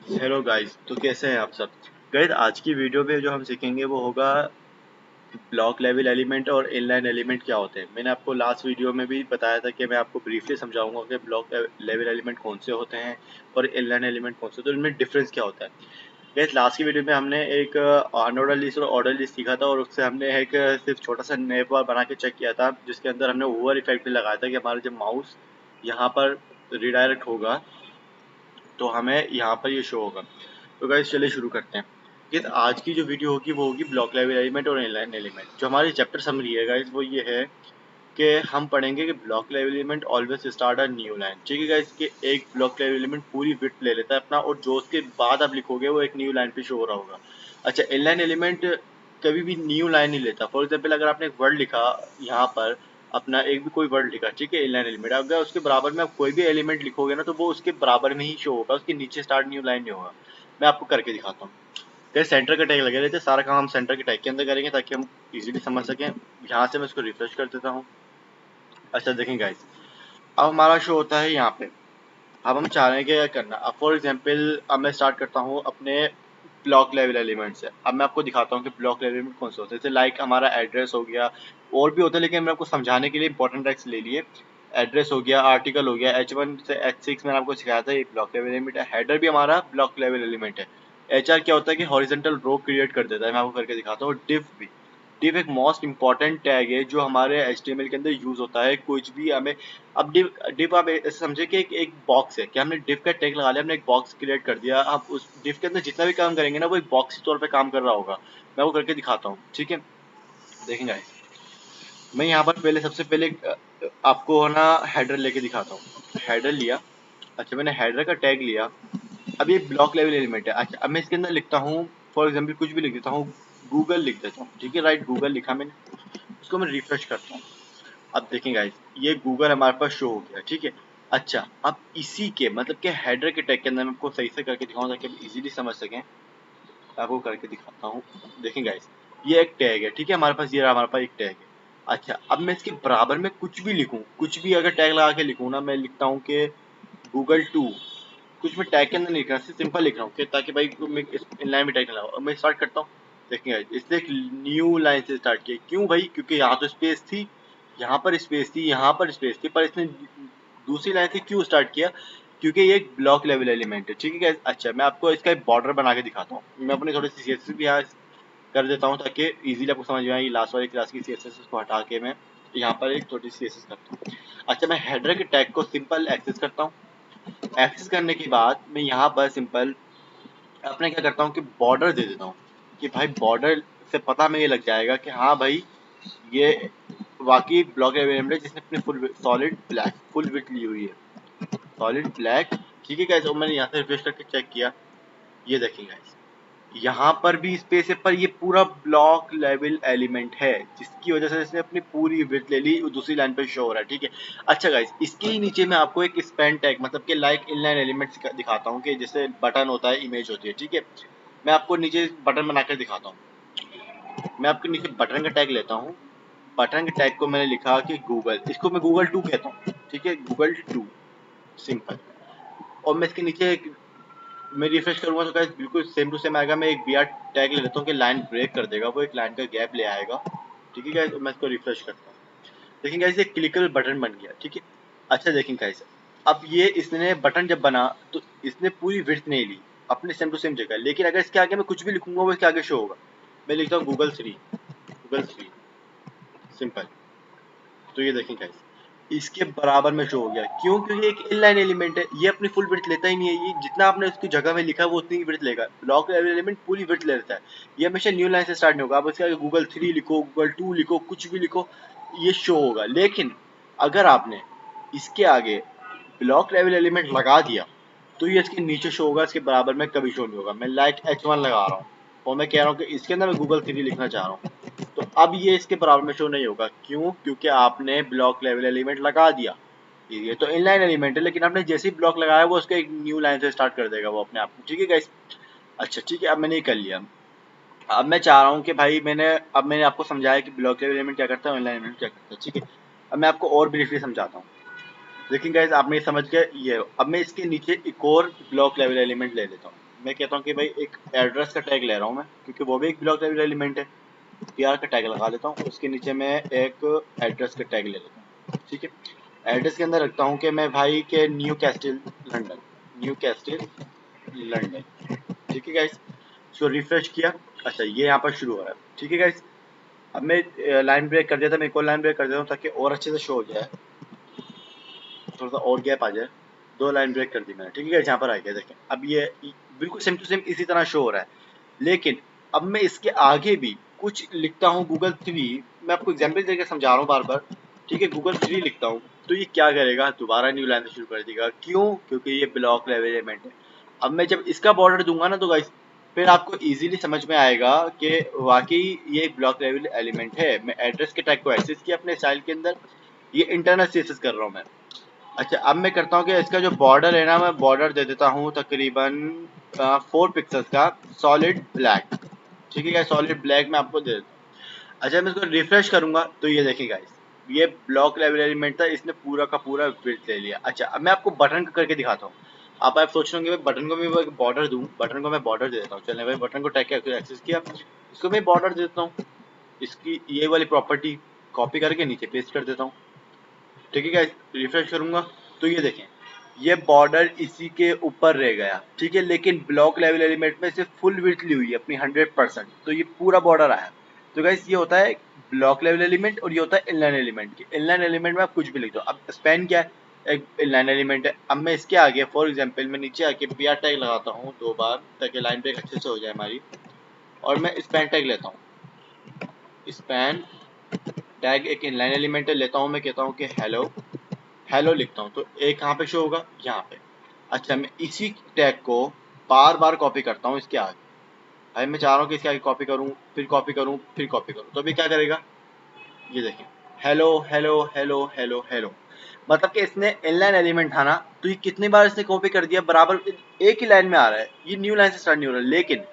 Hello guys, तो कैसे हैं आप सब। गाइस, आज की वीडियो में जो हम सीखेंगे वो होगा ब्लॉक लेवल एलिमेंट और इनलाइन एलिमेंट क्या होते हैं। मैंने आपको लास्ट वीडियो में भी बताया था कि मैं आपको ब्रीफली समझाऊंगा कि ब्लॉक लेवल एलिमेंट कौन से होते हैं और इनलाइन एलिमेंट कौन से, तो इनमें डिफरेंस क्या होता है। गाइस, लास्ट की वीडियो में हमने एक अनऑर्डर लिस्ट और ऑर्डर लिस्ट सीखा था और उससे हमने एक सिर्फ छोटा सा नेव बार बना के चेक किया था, जिसके अंदर हमने ओवर इफेक्ट भी लगाया था कि हमारा जब माउस यहाँ पर रिडायरेक्ट होगा तो हमें यहाँ पर ये शो होगा। तो गाइस, चलिए शुरू करते हैं। गाइस, आज की जो वीडियो होगी वो होगी ब्लॉक लेवल एलिमेंट और इनलाइन एलिमेंट। जो हमारी चैप्टर समरी है गाइस वो ये है कि हम पढ़ेंगे कि block level element always start a new line. ठीक है गाइस, कि एक ब्लॉक लेवल एलिमेंट पूरी विड्थ ले लेता है अपना, और जो उसके बाद आप लिखोगे वो एक न्यू लाइन पे शो हो रहा होगा। अच्छा, इनलाइन एलिमेंट कभी भी न्यू लाइन नहीं लेता। फॉर एग्जाम्पल, अगर आपने एक वर्ड लिखा यहाँ पर, अपना एक भी कोई वर्ड लिखा, ठीक है, इनलाइन एलिमेंट, अगर उसके बराबर में आप कोई भी एलिमेंट लिखोगे ना तो वो उसके बराबर में ही शो होगा, उसके नीचे स्टार्ट न्यू लाइन नहीं होगा। मैं आपको करके दिखाता हूँ। फिर सेंटर का टैग लगे रहते हैं, सारा काम हम सेंटर के टैग के अंदर करेंगे ताकि हम इजीली समझ सकें। यहाँ से मैं इसको रिफ्रेश कर देता हूँ। अच्छा देखें गाइस, अब हमारा शो होता है यहाँ पे। अब हम चाह रहे हैं कि क्या करना। अब फॉर एग्जांपल, अब मैं स्टार्ट करता हूँ अपने ब्लॉक लेवल एलिमेंट से। अब मैं आपको दिखाता हूँ कि ब्लॉक लेवल एलिमेंट कौन से होते हैं। जैसे लाइक हमारा एड्रेस हो गया, और भी होता है लेकिन मैं आपको समझाने के लिए इंपॉर्टेंट टैग्स ले लिए। एड्रेस हो गया, आर्टिकल हो गया, H1 से H6 मैंने आपको सिखाया था, ये ब्लॉक लेवल एलिमेंट है। हेडर भी हमारा ब्लॉक लेवल एलिमेंट है। HR क्या होता है कि हॉरिजॉन्टल रो क्रिएट कर देता है, मैं आपको करके दिखाता हूँ। डिव भी, डिव एक मोस्ट इंपॉर्टेंट टैग है जो हमारे HTML के अंदर यूज होता है। कुछ भी हमें, अब डिव डिव आप ऐसे समझे कि एक बॉक्स है कि हमने डिव का टैग लगा लिया, हमने एक बॉक्स क्रिएट कर दिया। अब उस डिव के अंदर जितना भी काम करेंगे ना वो एक बॉक्स के तौर पे काम कर रहा होगा। मैं वो करके दिखाता हूँ, ठीक है। देखेंगे, मैं यहाँ पर पहले सबसे पहले आपको है ना हेडर लेके दिखाता हूँ। हेडर लिया। अच्छा, मैंने हेडर का टैग लिया। अब ये ब्लॉक लेवल एलिमेंट है। अच्छा, अब मैं इसके अंदर लिखता हूँ, फॉर एग्जाम्पल कुछ भी लिख देता हूँ, गूगल लिख देता हूँ, ठीक है, राइट, गूगल लिखा मैंने। उसको मैं रिफ्रेश करता हूँ। अब देखें गाइस, ये गूगल हमारे पास शो हो गया, ठीक है। अच्छा, अब इसी के मतलब के हेडर के टैग के अंदर मैं आपको सही से करके दिखाऊं ताकि आप इजीली समझ सकें। आपको करके दिखाता हूँ। देखें गाइस, ये एक टैग है, ठीक है, हमारे पास ये रहा, हमारे पास एक टैग है। अच्छा, अब मैं इसके बराबर में कुछ भी लिखूं, कुछ भी अगर टैग लगा के लिखूं ना, मैं लिखता हूँ कि गूगल 2। कुछ मैं टैग के अंदर नहीं लिख रहा, सिर्फ सिंपल लिख रहा हूँ ताकि भाई मैं इन लाइन में टैग ना लगाऊं। अब मैं स्टार्ट करता हूँ। देखिए गाइस, इसने एक न्यू लाइन से स्टार्ट किया। क्यों भाई? क्योंकि यहाँ तो स्पेस थी, यहाँ पर स्पेस थी, यहाँ पर स्पेस थी, पर इसने दूसरी लाइन से क्यों स्टार्ट किया? क्योंकि ये एक ब्लॉक लेवल एलिमेंट है, ठीक है guys? अच्छा, मैं आपको इसका एक बॉर्डर बना के दिखाता हूँ। मैं अपने थोड़े सी CSS भी यहाँ कर देता हूँ ताकि इजीली आपको समझ में आए। लास्ट वाली क्लास की CSS को हटा के मैं यहाँ पर एक छोटी सी CSS करता हूँ। अच्छा, मैं हेडर के टैग को सिंपल एक्सेस करता हूँ। एक्सेस करने के बाद मैं यहाँ पर सिंपल अपने क्या करता हूँ कि बॉर्डर दे देता हूँ, कि भाई बॉर्डर से पता हमें ये लग जाएगा कि हाँ भाई ये वाकई ब्लॉक एलिमेंट है जिसने अपनी full solid black full width ली हुई है, सॉलिड ब्लैक। ठीक है गाइस, और मैंने यहाँ से रिफ्रेश करके चेक किया। ये देखिए गाइस, यहाँ पर भी स्पेस है, पर ये पूरा ब्लॉक लेवल एलिमेंट है जिसकी वजह से इसने अपनी पूरी विड्थ ले ली, दूसरी लाइन पर शो हो रहा है, ठीक है। अच्छा गाइस, इसके ही नीचे मैं आपको एक स्पैन टैग मतलब कि लाइक इनलाइन एलिमेंट्स दिखाता हूँ कि जैसे बटन होता है, इमेज होती है, ठीक है। मैं आपको नीचे बटन बनाकर दिखाता हूँ। मैं आपके नीचे बटन का टैग लेता हूँ। बटन के टैग को मैंने लिखा कि गूगल, इसको मैं गूगल 2 कहता हूँ, ठीक है, गूगल 2 सिंपल। और मैं इसके नीचे मैं रिफ्रेश करूंगा तो गाइस बिल्कुल सेम टू सेम आएगा। मैं एक BR टैग ले लेता हूँ कि लाइन ब्रेक कर देगा, वो एक लाइन का गैप ले आएगा, ठीक है गाइस। मैं इसको रिफ्रेश करता हूँ। लेकिन गाइस ये क्लिकेबल बटन बन गया, ठीक है। अच्छा देखें गाइस, अब ये इसने बटन जब बना तो इसने पूरी विड्थ नहीं ली, अपने सेम टू सेम जगह, लेकिन अगर इसके आगे मैं कुछ भी लिखूंगा वो इसके आगे शो होगा। मैं लिखता हूँ गूगल 3, गूगल 3 सिंपल। तो ये देखें गाइस, इसके बराबर में शो हो गया। क्यों? क्योंकि एक इनलाइन एलिमेंट है, ये अपनी फुल विड्थ लेता ही नहीं है। ये जितना आपने उसकी जगह में लिखा है वो उतनी ही विड्थ लेगा। ब्लॉक एलिमेंट पूरी विड्थ लेता है। ये हमेशा न्यू लाइन से स्टार्ट नहीं होगा। आप उसके आगे गूगल 3 लिखो, गूगल 2 लिखो, कुछ भी लिखो, ये शो होगा। लेकिन अगर आपने इसके आगे ब्लॉक लेवल एलिमेंट लगा दिया तो ये इसके नीचे शो होगा, इसके बराबर में कभी शो नहीं होगा। मैं लाइक H1 लगा रहा हूँ और मैं कह रहा हूँ कि इसके अंदर मैं गूगल 3 लिखना चाह रहा हूँ, तो अब ये इसके बराबर में शो नहीं होगा। क्यों? क्योंकि आपने ब्लॉक लेवल एलिमेंट लगा दिया। ये तो इनलाइन एलिमेंट है, लेकिन आपने जैसे ही ब्लॉक लगाया वो उसके एक न्यू लाइन से स्टार्ट कर देगा वो अपने आप को, ठीक है गाइस। अच्छा ठीक है, अब मैंने ये कर लिया। अब मैं चाह रहा हूँ कि भाई मैंने आपको समझाया कि ब्लॉक लेवल एलिमेंट क्या करता है, इनलाइन एलिमेंट क्या करता है, ठीक है। अब मैं आपको और ब्रीफली समझाता हूँ। लेकिन गाइस आपने समझ गए ये। अब मैं इसके नीचे एक और ब्लॉक लेवल एलिमेंट ले लेता हूँ। मैं कहता हूँ कि भाई एक एड्रेस का टैग ले रहा हूँ मैं, क्योंकि वो भी एक ब्लॉक लेवल एलिमेंट है। PR का टैग लगा लेता हूँ, उसके नीचे मैं एक एड्रेस का टैग ले लेता हूँ। ठीक है, एड्रेस के अंदर रखता हूँ कि मैं भाई के new castle London, new castle London. ठीक है गाइस, इसको रिफ्रेश किया। अच्छा, ये यहाँ पर शुरू हो रहा है। ठीक है गाइस, अब मैं लाइन ब्रेक कर देता हूँ, मैं एक और लाइन ब्रेक कर देता हूँ ताकि और अच्छे से शो हो जाए, थोड़ा सा और गैप आ जाए। 2 लाइन ब्रेक कर दी मैंने। ठीक है गाइस, यहाँ पर आ गया देखें, अब ये बिल्कुल सेम टू सेम इसी तरह शो हो रहा है। लेकिन अब मैं इसके आगे भी कुछ लिखता हूँ गूगल 3, मैं आपको एग्जाम्पल देकर समझा रहा हूँ बार बार। ठीक है, गूगल 3 लिखता हूँ तो ये क्या करेगा, दोबारा न्यू लाइन से शुरू कर देगा। क्यों? क्योंकि ये ब्लॉक लेवल एलिमेंट है। अब मैं जब इसका बॉर्डर दूंगा ना तो गाइस फिर आपको इजीली समझ में आएगा कि वाकई ये एक ब्लॉक लेवल एलिमेंट है। मैं एड्रेस के टैग को एक्सेस किया अपने स्टाइल के अंदर, ये इंटरनल सीएसएस कर रहा हूँ मैं। अच्छा, अब मैं करता हूँ कि इसका जो बॉर्डर है ना, मैं बॉर्डर दे देता हूँ तकरीबन 4 पिक्सल्स का सॉलिड ब्लैक। ठीक है, सॉलिड ब्लैक में आपको दे देता हूँ। अच्छा, मैं इसको रिफ्रेश करूंगा तो ये देखिए गाइस, ये ब्लॉक लेवल एलिमेंट था, इसने पूरा का पूरा विड्थ ले लिया। अच्छा, अब मैं आपको बटन का करके दिखाता हूँ। आप सोच रहे होंगे बटन को भी मैं बॉर्डर दूं, बटन को मैं बॉर्डर दे देता हूँ। चलिए भाई, बटन को टैग करके एक्सेस किया, इसको मैं बॉर्डर दे देता हूँ। इसकी ये वाली प्रॉपर्टी कॉपी करके नीचे पेस्ट कर देता हूँ। ठीक है गाइस, रिफ्रेश करूंगा तो ये देखें, ये बॉर्डर इसी के ऊपर रह गया। ठीक है, लेकिन ब्लॉक लेवल एलिमेंट में सिर्फ फुल विड्थ ली हुई है अपनी 100%, तो ये पूरा बॉर्डर आया। तो गाइस, ये होता है ब्लॉक लेवल एलिमेंट और ये होता है इनलाइन एलिमेंट। इनलाइन एलिमेंट में आप कुछ भी लिख दो। अब स्पैन क्या है, एक इनलाइन एलिमेंट है। अब मैं इसके आगे फॉर एग्जांपल मैं नीचे आके PR टैग लगाता हूँ 2 बार ताकि लाइन ब्रेक अच्छे से हो जाए हमारी, और मैं स्पैन टैग लेता हूँ। स्पैन टैग एक इनलाइन एलिमेंट है, लेता हूँ मैं, कहता हूँ कि हेलो, हेलो लिखता हूँ तो एक कहाँ पे शो होगा, यहाँ पे। अच्छा, मैं इसी टैग को बार बार कॉपी करता हूँ इसके आगे। भाई मैं चाह रहा हूँ कि इसके आगे कॉपी करूँ, फिर कॉपी करूँ, फिर कॉपी करूँ, तो अभी क्या करेगा, ये देखिए, hello hello hello hello hello. मतलब कि इसने इनलाइन एलिमेंट था ना, तो ये कितनी बार इसने कॉपी कर दिया, बराबर एक ही लाइन में आ रहा है, ये न्यू लाइन से स्टार्ट नहीं हो रहा है। लेकिन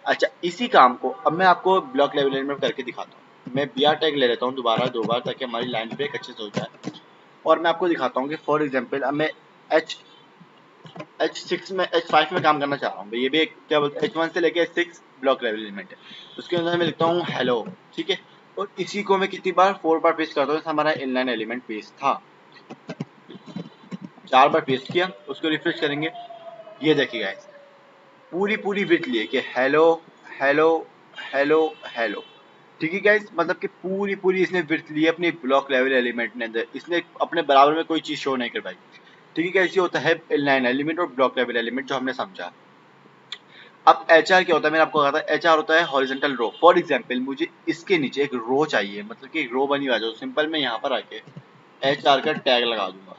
अच्छा, इसी काम को अब मैं आपको ब्लॉक लेवल एलिमेंट करके दिखाता हूँ। मैं BR टैग ले लेता हूँ दोबारा 2 बार ताकि हमारी लाइन ब्रेक अच्छे से हो जाए, और मैं आपको दिखाता हूँ कि फॉर एग्जांपल अब मैं H6 में H5 में काम करना चाह रहा हूँ। ये भी एक क्या बोलते हैं, H1 से लेके H6 ब्लॉक लेवल एलिमेंट है। उसके अंदर मैं लिखता हूँ हेलो। ठीक है, और इसी को मैं कितनी बार 4 बार पेस्ट करता हूँ, हमारा इनलाइन एलिमेंट पेस्ट था। 4 बार पेस्ट किया, उसको रिफ्रेश करेंगे, ये देखिए गाइस, पूरी पूरी विड्थ लिए कि हेलो हेलो हेलो हेलो। ठीक है गाइस, मतलब कि पूरी पूरी इसने विड्थ ली है अपनी ब्लॉक लेवल एलिमेंट के अंदर, इसने अपने बराबर में कोई चीज शो नहीं करवाई। ठीक है गाइस, ये होता है इनलाइन एलिमेंट और ब्लॉक लेवल एलिमेंट जो हमने समझा। अब HR क्या होता है, मैंने आपको कहा था HR होता है हॉरिजॉन्टल रो। फॉर एग्जांपल मुझे इसके नीचे एक रो चाहिए, मतलब कि एक रो बनी हुई है, जो सिंपल मैं यहाँ पर आके HR का टैग लगा दूंगा।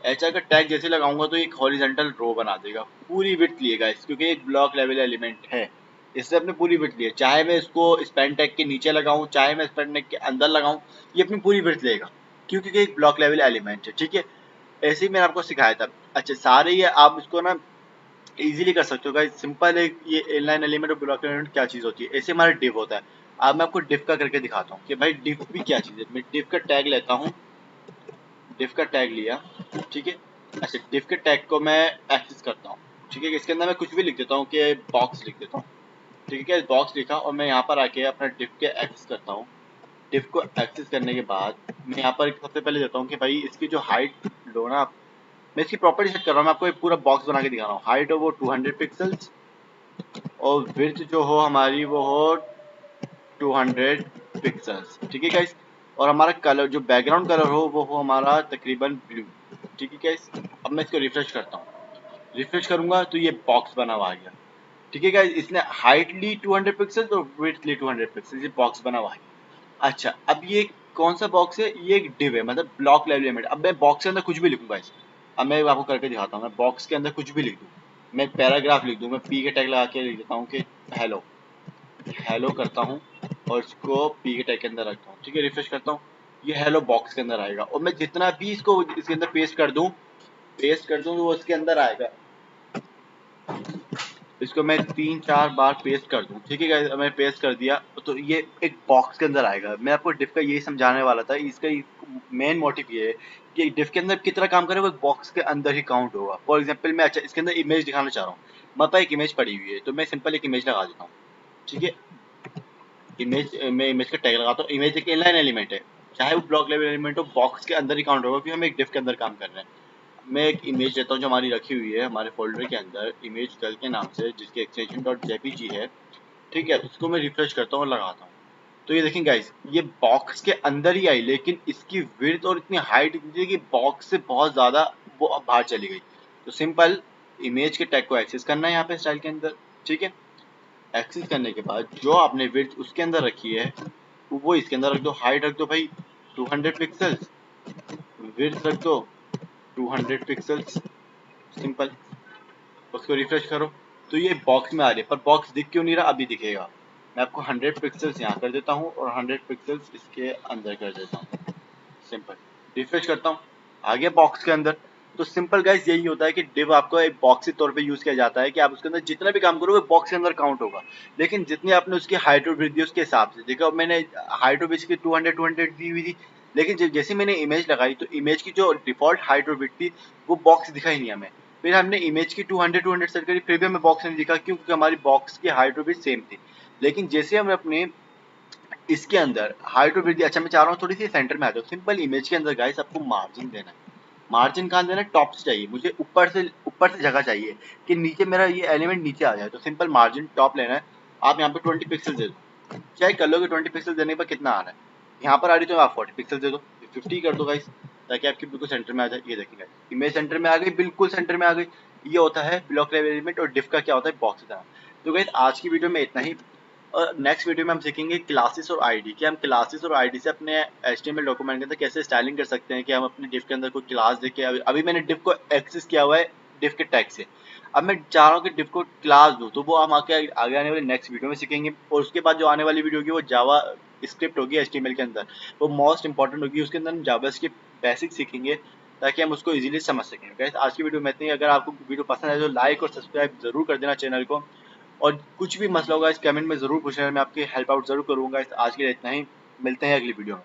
HR का टैग जैसे लगाऊंगा तो एक हॉरिजॉन्टल रो बना देगा, पूरी विड्थ लिएगा इस, क्योंकि एक ब्लॉक लेवल एलिमेंट है, इससे अपने पूरी विड्थ लिए। चाहे मैं इसको स्पैन टैग के नीचे लगाऊं, चाहे मैं स्पैन टैग के अंदर लगाऊं, ये अपनी पूरी विड्थ लेगा, क्योंकि एक ब्लॉक लेवल एलिमेंट है। ठीक है, ऐसे ही मैंने आपको सिखाया था। अच्छा, सारे ये आप इसको ना इजीली कर सकते हो गाइस, सिंपल है। ये इनलाइन एलिमेंट और ब्लॉक एलिमेंट क्या चीज होती है, ऐसे हमारा डिव होता है। अब मैं आपको डिव का करके दिखाता हूँ कि भाई डिव भी क्या चीज है। मैं डिव का टैग लेता हूँ, डिव का टैग लिया। ठीक है, अच्छा, डिव के टैग को मैं एक्सेस करता हूँ। ठीक है, इसके अंदर मैं कुछ भी लिख देता हूँ कि बॉक्स लिख देता हूँ। ठीक है, बॉक्स लिखा और मैं यहाँ पर आके अपना डिव के एक्सेस करता हूँ। डिव को एक्सेस करने के बाद मैं यहाँ पर सबसे पहले देता हूँ कि भाई इसकी जो हाइट लो ना, मैं इसकी प्रॉपर्टी सेट कर रहा हूँ। मैं आपको एक पूरा बॉक्स बना के दिखा रहा हूँ। हाइट हो वो 200 पिक्सल्स, और विड्थ जो हो हमारी वो हो 200 पिक्सल्स। ठीक है गाइस, और हमारा कलर जो बैकग्राउंड कलर हो वो हो हमारा तकरीबन ब्लू। ठीक है गाइस, अब मैं इसको रिफ्रेश करता हूँ, रिफ्रेश करूंगा तो ये बॉक्स बना हुआ आ गया। ठीक है गाइस, इसने हाइट ली 200 पिक्सल्स और विड्थ ली 200 पिक्सल्स, ये बॉक्स बना हुआ है। अच्छा, अब ये कौन सा बॉक्स है, ये एक डिव है, मतलब ब्लॉक लेवल एलिमेंट। अब मैं बॉक्स के अंदर कुछ भी लिखूंगा इस, अब मैं आपको करके दिखाता हूँ। मैं बॉक्स के अंदर कुछ भी लिख दूँ, मैं पैराग्राफ लिख दूँ, मैं P के टैग लगा के लिख देता हूँ कि हेलो, हेलो करता हूँ, और इसको P के टैग के अंदर रखता हूँ। ठीक है, रिफ्रेश करता हूँ, ये हेलो बॉक्स के अंदर आएगा, और मैं जितना भी इसको इसके अंदर पेस्ट कर दूँ तो वो इसके अंदर आएगा। इसको मैं 3-4 बार पेस्ट कर दूं। ठीक है गाइस, मैं पेस्ट कर दिया तो ये एक बॉक्स के अंदर आएगा। मैं आपको डिव का यही समझाने वाला था, इसका मेन मोटिव ये है कि डिफ के अंदर कितना काम करे वो एक बॉक्स के अंदर ही काउंट होगा। फॉर एग्जाम्पल मैं अच्छा इसके अंदर इमेज दिखाना चाह रहा हूँ, मेरे पास एक इमेज पड़ी हुई है, तो मैं सिंपल एक इमेज लगा देता हूँ, ठीक है। इमेज मैं इमेज का टैग लगाता हूँ, इमेज एक इनलाइन एलिमेंट है, चाहे वो ब्लॉक लेवल एलिमेंट हो, बॉक्स के अंदर ही काउंट होगा क्योंकि हम एक डिफ के अंदर काम कर रहे हैं। मैं एक इमेज लेता हूँ जो हमारी रखी हुई है हमारे फोल्डर के अंदर, इमेज कल के नाम से, जिसकी एक्सटेंशन .jpg है, ठीक है। उसको मैं रिफ्रेश करता हूँ और लगाता हूँ, तो ये देखें गाइस, ये बॉक्स के अंदर ही आई, लेकिन इसकी विड्थ और इतनी हाइट इतनी थी कि बॉक्स से बहुत ज़्यादा वो अब बाहर चली गई। तो सिंपल इमेज के टैग को एक्सेस करना है यहाँ पे स्टाइल के अंदर, ठीक है। एक्सेस करने के बाद जो आपने विड्थ उसके अंदर रखी है वो इसके अंदर रख दो, हाइट रख दो भाई 200 पिक्सल्स, विड्थ रख दो 200 पिक्सल्स, सिंपल। उसको रिफ्रेश करो तो ये बॉक्स में आ रही है, पर बॉक्स दिख क्यों नहीं रहा, अभी दिखेगा। मैं आपको 100 पिक्सल्स यहाँ कर देता हूँ और 100 पिक्सल्स इसके अंदर कर देता हूँ, सिंपल। रिफ्रेश करता हूँ, आ गया बॉक्स के अंदर। तो सिंपल गाइस यही होता है कि डिव आपको एक बॉक्स के तौर पे यूज किया जाता है कि आप उसके अंदर जितना भी काम करोगे बॉक्स के अंदर काउंट होगा, लेकिन जितनी आपने उसकी हाइट और विड्थ दी उसके हिसाब से। देखो मैंने हाइट और विड्थ की 200 दी हुई थी, लेकिन जैसे मैंने इमेज लगाई तो इमेज की जो डिफॉल्ट हाइट और विड्थ थी वो बॉक्स दिखा ही नहीं हमें। फिर हमने इमेज की 200 सेट करी, फिर भी हमें बॉक्स नहीं दिखा, क्योंकि हमारी बॉक्स की हाइट और विड्थ सेम थी। लेकिन जैसे हम अपने इसके अंदर हाइट और विड्थ, अच्छा मैं चाह रहा हूँ थोड़ी सी सेंटर में आ जाओ, सिंपल इमेज के अंदर गाइस आपको मार्जिन देना है। मार्जिन कहाँ देना है, टॉप से चाहिए, मुझे ऊपर से जगह चाहिए कि नीचे मेरा ये एलिमेंट नीचे आ जाए, तो सिंपल मार्जिन टॉप लेना है। आप यहाँ पे 20 पिक्सल दे दो, चेक कर लो कि 20 पिक्सल देने पर कितना आ रहा है। यहाँ पर आ रही तो आप 40 पिक्सल दे दो, 50 कर दो गाइस, ताकि आपकी बिल्कुल सेंटर में आ जाए। ये देखेंगे इमेज सेंटर में आ गई, बिल्कुल सेंटर में आ गई। ये होता है ब्लॉक लेवल एलिमेंट, और डिफ का क्या होता है, बॉक्स का। तो गाइस आज की वीडियो में इतना ही, और नेक्स्ट वीडियो में हम सीखेंगे क्लासेस और आईडी, कि हम क्लासेस और आईडी से अपने एचटीएमएल डॉक्यूमेंट के अंदर कैसे स्टाइलिंग कर सकते हैं, कि हम अपने डिफ के अंदर कोई क्लास देके, अभी मैंने डिफ को एक्सेस किया हुआ है डिफ के टैग से, अब मैं चाह रहा हूँ कि डिफ को क्लास दूँ, तो वो हम आगे आने वाले नेक्स्ट वीडियो में सीखेंगे। और उसके बाद जो आने वाली वीडियो होगी वो जावा स्क्रिप्ट होगी एचटीएमएल के अंदर, वो मोस्ट इंपॉर्टेंट होगी, उसके अंदर हम जावा स्क्रिप्ट बेसिक सीखेंगे ताकि हम उसको इजीली समझ सकें। गाइस आज की वीडियो में इतनी, अगर आपको वीडियो पसंद आए तो लाइक और सब्सक्राइब जरूर कर देना चैनल को, और कुछ भी मसला होगा इस कमेंट में ज़रूर पूछना, मैं आपकी हेल्प आउट ज़रूर करूँगा। आज के लिए इतना ही, मिलते हैं अगली वीडियो में।